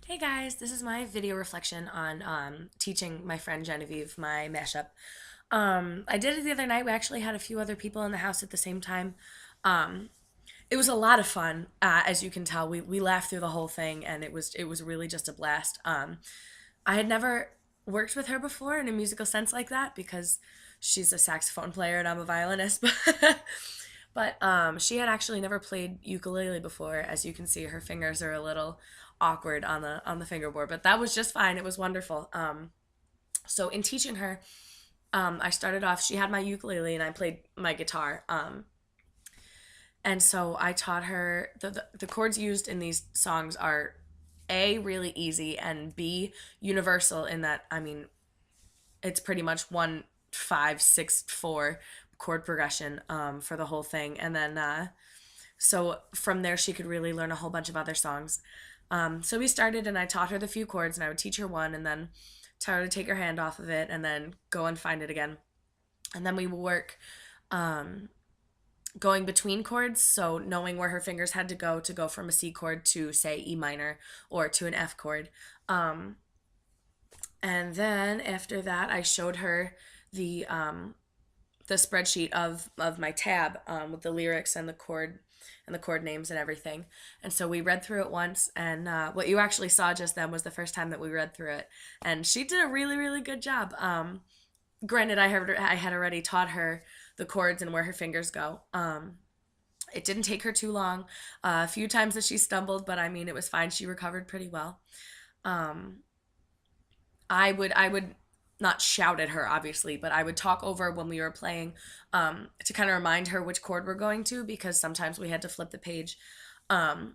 Hey guys, this is my video reflection on teaching my friend Genevieve my mashup. I did it the other night. We actually had a few other people in the house at the same time. Um, it was a lot of fun, as you can tell. We laughed through the whole thing, and it was really just a blast. I had never worked with her before in a musical sense like that because she's a saxophone player and I'm a violinist. But she had actually never played ukulele before. As you can see, her fingers are a little awkward on the fingerboard, but that was just fine. It was wonderful. So in teaching her, I started off. She had my ukulele and I played my guitar. And so I taught her the chords used in these songs are A, really easy, and B, universal in that, I mean, it's pretty much 1 5 6 4 chord progression for the whole thing. And then so from there she could really learn a whole bunch of other songs. So we started and I taught her the few chords and I would teach her one and then tell her to take her hand off of it and then go and find it again. And then we would work going between chords, so knowing where her fingers had to go from a C chord to, say, E minor or to an F chord. And then after that, I showed her the spreadsheet of my tab with the lyrics and the chord names and everything. And so we read through it once, and what you actually saw just then was the first time that we read through it, and she did a really good job. Granted, I had already taught her the chords and where her fingers go. It didn't take her too long. A few times that she stumbled, but I mean it was fine. She recovered pretty well. Um, I would not shout at her obviously, but I would talk over when we were playing to kind of remind her which chord we're going to because sometimes we had to flip the page, um,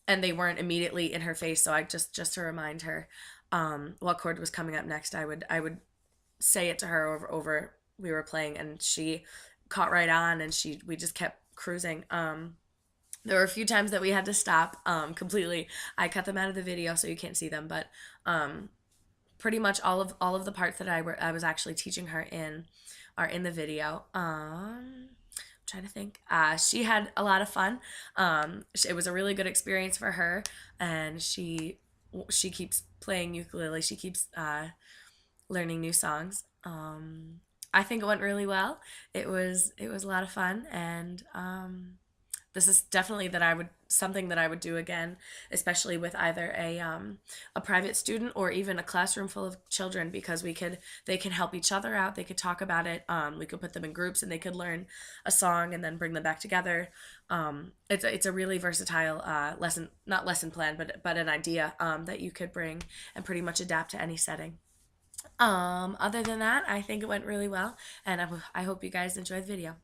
and they weren't immediately in her face. So I just to remind her what chord was coming up next, I would say it to her over we were playing, and she caught right on, and she we just kept cruising. There were a few times that we had to stop completely. I cut them out of the video so you can't see them, but pretty much all of the parts that I was actually teaching her in are in the video. I'm trying to think. She had a lot of fun. It was a really good experience for her, and she keeps playing ukulele. She keeps learning new songs. I think it went really well. It was a lot of fun, and this is definitely that I would something that I would do again, especially with either a private student or even a classroom full of children because they can help each other out. They could talk about it. We could put them in groups and they could learn a song and then bring them back together. It's a really versatile lesson, not lesson plan, but an idea that you could bring and pretty much adapt to any setting. Other than that, I think it went really well, and I hope you guys enjoyed the video.